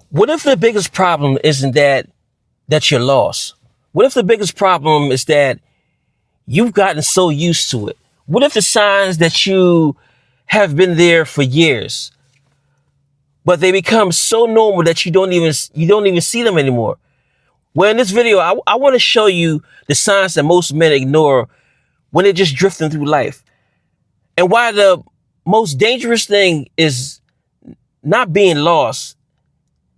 What if the biggest problem isn't that you're lost? What if the biggest problem is that you've gotten so used to it? What if the signs that you have been there for years, but they become so normal that you don't even see them anymore? Well, in this video, I want to show you the signs that most men ignore when they're just drifting through life, and why the most dangerous thing is not being lost.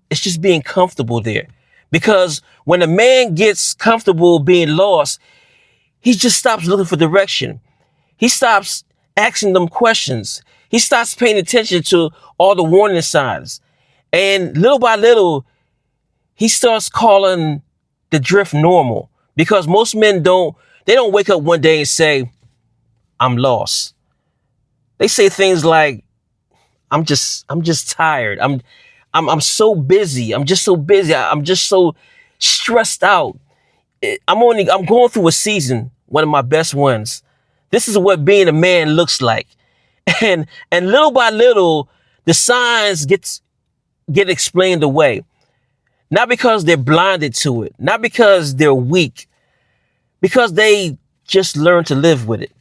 It's just being comfortable there. Because when a man gets comfortable being lost, he just stops looking for direction. He stops asking them questions. He stops paying attention to all the warning signs. And little by little, he starts calling the drift normal. Because most men they don't wake up one day and say, I'm lost. They say things like, I'm just tired. I'm so busy. I'm just so busy. I'm just so stressed out. I'm going through a season, one of my best ones. This is what being a man looks like. And little by little, the signs get explained away. Not because they're blinded to it, not because they're weak, because they just learn to live with it.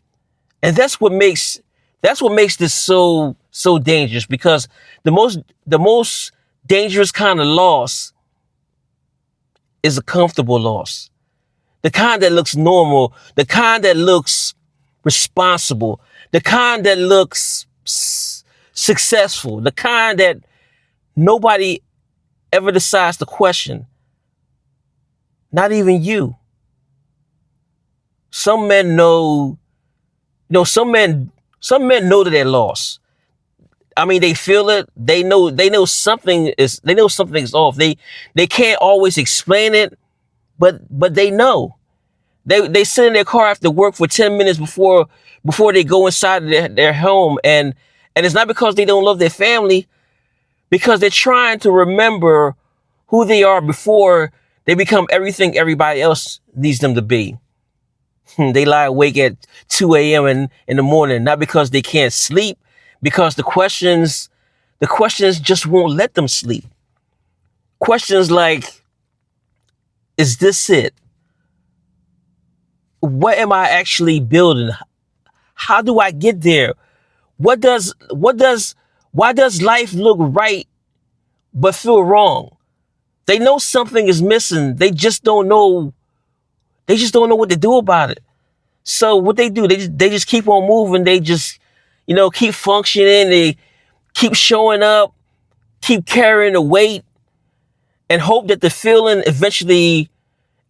And that's what makes this so dangerous, because the most dangerous kind of loss is a comfortable loss. The kind that looks normal, the kind that looks responsible, the kind that looks successful, the kind that nobody ever decides to question. Not even you. Some men know that they're lost. I mean, they feel it. They know something's off. They can't always explain it, but they know. They sit in their car after work for 10 minutes before they go inside their home, and it's not because they don't love their family, because they're trying to remember who they are before they become everything everybody else needs them to be. They lie awake at 2 a.m. in the morning, not because they can't sleep, because the questions just won't let them sleep. Questions like, is this it? What am I actually building? How do I get there? Why does life look right but feel wrong? They know something is missing. They just don't know what to do about it. So what they do, they just keep on moving. They just, keep functioning. They keep showing up, keep carrying the weight, and hope that the feeling eventually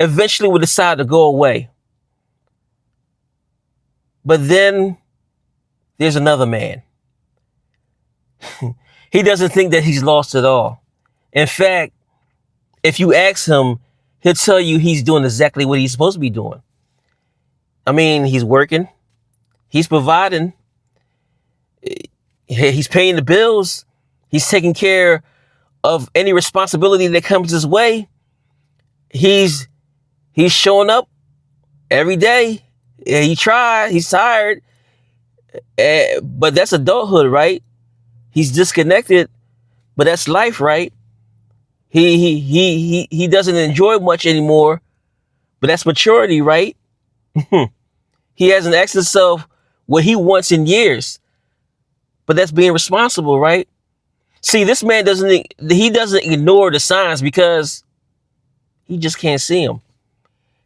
will decide to go away. But then there's another man. He doesn't think that he's lost at all. In fact, if you ask him, he'll tell you he's doing exactly what he's supposed to be doing. I mean, he's working, he's providing, he's paying the bills, he's taking care of any responsibility that comes his way. He's showing up every day. He's tired, but that's adulthood, right? He's disconnected, but that's life, right? He doesn't enjoy much anymore, but that's maturity, right? He hasn't asked himself what he wants in years, but that's being responsible, right? See, this man doesn't ignore the signs because he just can't see them.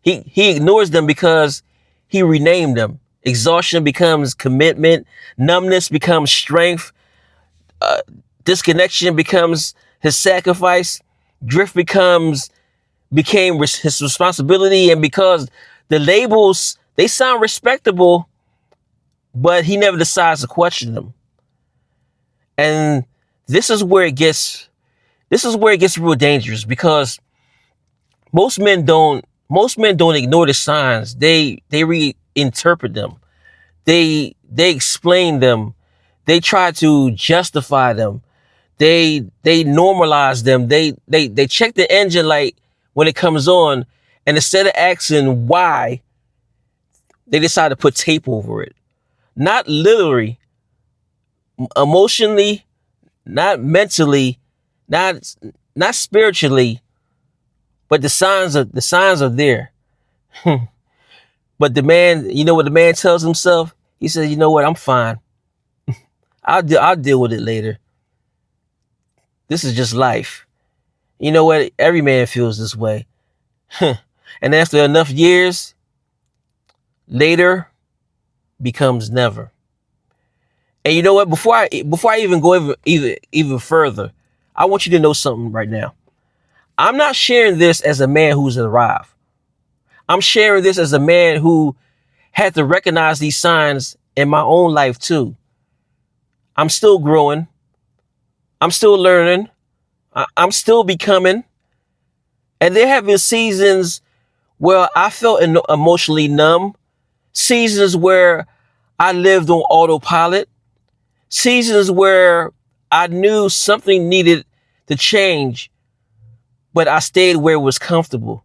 He ignores them because he renamed them. Exhaustion becomes commitment. Numbness becomes strength. Disconnection becomes his sacrifice. Drift became his responsibility. And because the labels, they sound respectable, but he never decides to question them. And this is where it gets real dangerous, because most men don't ignore the signs. They reinterpret them. They explain them. They try to justify them. They normalize them. They check the engine light when it comes on, and instead of asking why, they decide to put tape over it. Not literally, emotionally, not mentally, not not spiritually, but the signs are there. But the man, you know what the man tells himself? He says, you know what, I'm fine. I'll deal with it later. This is just life. You know what? Every man feels this way. And after enough years, later becomes never. And you know what? Before I even go even further, I want you to know something right now. I'm not sharing this as a man who's arrived. I'm sharing this as a man who had to recognize these signs in my own life too. I'm still growing. I'm still learning. I'm still becoming. And there have been seasons where I felt emotionally numb, seasons where I lived on autopilot, seasons where I knew something needed to change, but I stayed where it was comfortable.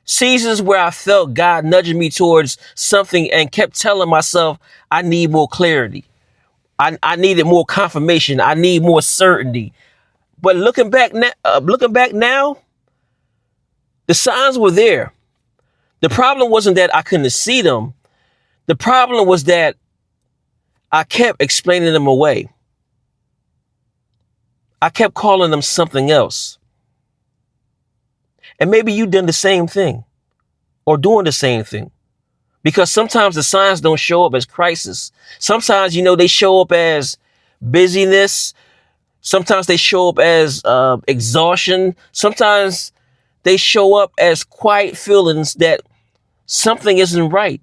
Seasons where I felt God nudging me towards something and kept telling myself, I need more clarity. I needed more confirmation. I need more certainty. But looking back now, the signs were there. The problem wasn't that I couldn't see them. The problem was that I kept explaining them away. I kept calling them something else. And maybe you've done the same thing or doing the same thing. Because sometimes the signs don't show up as crisis. Sometimes, they show up as busyness. Sometimes they show up as exhaustion. Sometimes they show up as quiet feelings that something isn't right.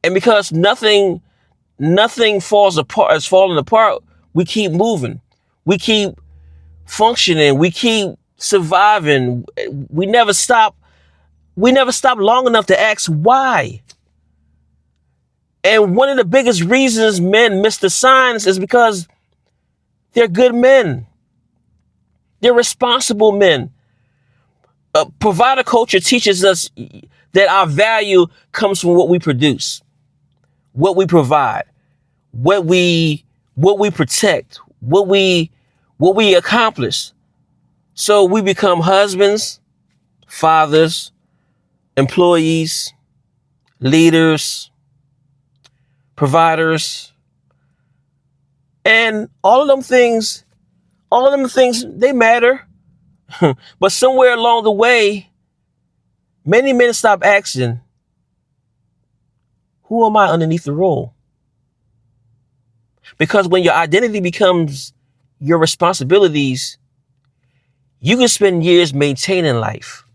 And because nothing is falling apart, we keep moving. We keep functioning. We keep surviving. We never stop. We never stop long enough to ask why. And one of the biggest reasons men miss the signs is because they're good men. They're responsible men. Provider culture teaches us that our value comes from what we produce, what we provide, what we protect, what we accomplish. So we become husbands, fathers, employees, leaders, providers, and all of them things, they matter. But somewhere along the way, many men stop asking, who am I underneath the role? Because when your identity becomes your responsibilities, you can spend years maintaining life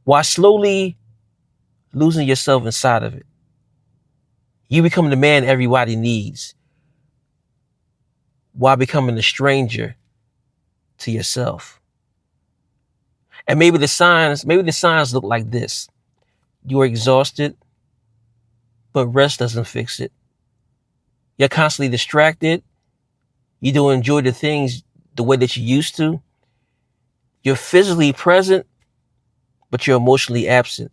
while slowly losing yourself inside of it. You become the man everybody needs while becoming a stranger to yourself. And maybe the signs look like this. You're exhausted, but rest doesn't fix it. You're constantly distracted. You don't enjoy the things the way that you used to. You're physically present, but you're emotionally absent.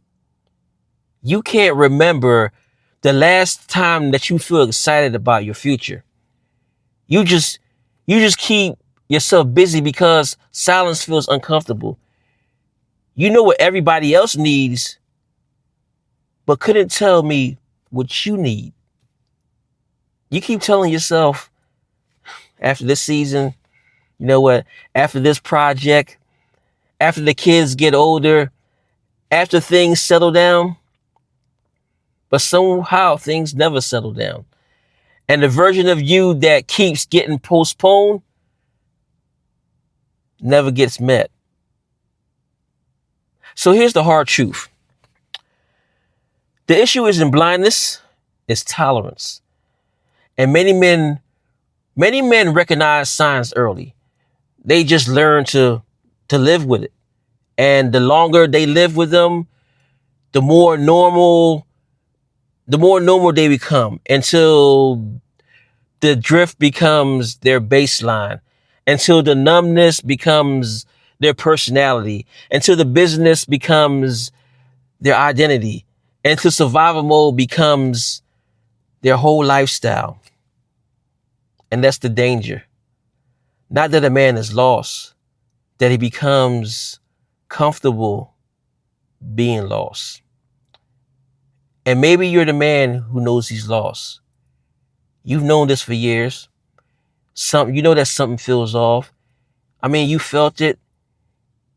You can't remember the last time that you feel excited about your future. You just keep yourself busy because silence feels uncomfortable. You know what everybody else needs, but couldn't tell me what you need. You keep telling yourself, after this season, you know what, after this project, after the kids get older, after things settle down, but somehow things never settle down. And the version of you that keeps getting postponed never gets met. So here's the hard truth. The issue isn't blindness, it's tolerance. And many men recognize signs early. They just learn to live with it. And the longer they live with them, the more normal they become, until the drift becomes their baseline, until the numbness becomes their personality, until the business becomes their identity, until survival mode becomes their whole lifestyle. And that's the danger. Not that a man is lost, that he becomes comfortable being lost. And maybe you're the man who knows he's lost. You've known this for years. You know that something feels off. I mean, you felt it,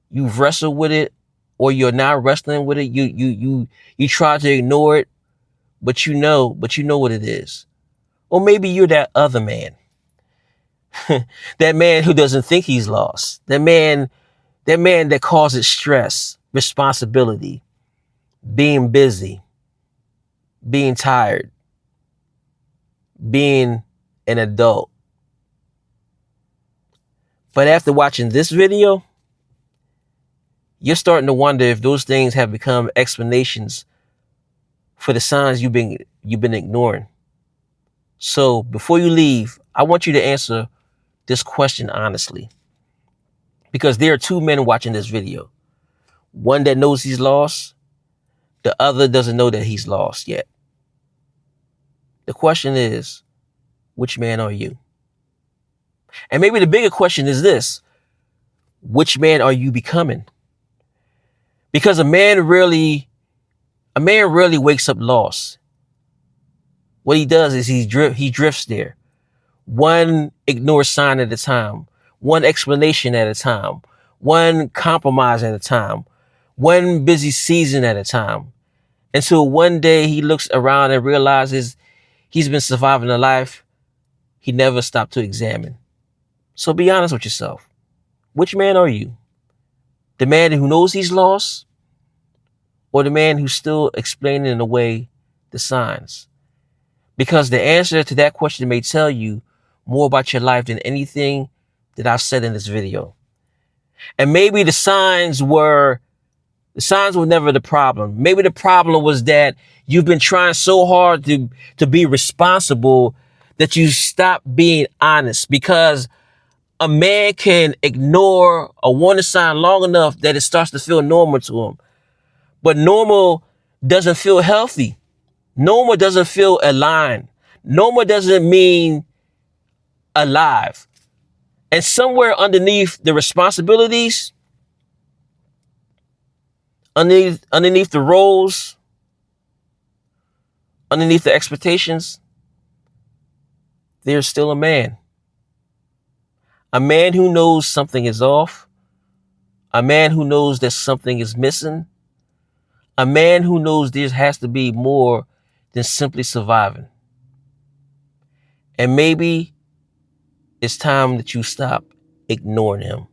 you've wrestled with it, or you're now wrestling with it. You try to ignore it, but you know what it is. Or maybe you're that other man. That man who doesn't think he's lost. That man that causes stress, responsibility, being busy, being tired, being an adult. But after watching this video, you're starting to wonder if those things have become explanations for the signs you've been ignoring. So before you leave, I want you to answer this question honestly. Because there are two men watching this video. One that knows he's lost, the other doesn't know that he's lost yet. The question is, which man are you? And maybe the bigger question is this: which man are you becoming? Because a man rarely wakes up lost. What he does is he drifts there, one ignored sign at a time, one explanation at a time, one compromise at a time, one busy season at a time, until one day he looks around and realizes he's been surviving a life he never stopped to examine. So be honest with yourself. Which man are you? The man who knows he's lost, or the man who's still explaining away the signs? Because the answer to that question may tell you more about your life than anything that I've said in this video. And maybe the signs were never the problem. Maybe the problem was that you've been trying so hard to be responsible that you stop being honest. Because a man can ignore a warning sign long enough that it starts to feel normal to him. But normal doesn't feel healthy. Normal doesn't feel aligned. Normal doesn't mean alive. And somewhere underneath the responsibilities, underneath the roles, underneath the expectations, there's still a man. A man who knows something is off. A man who knows that something is missing. A man who knows there has to be more than simply surviving. And maybe it's time that you stop ignoring him.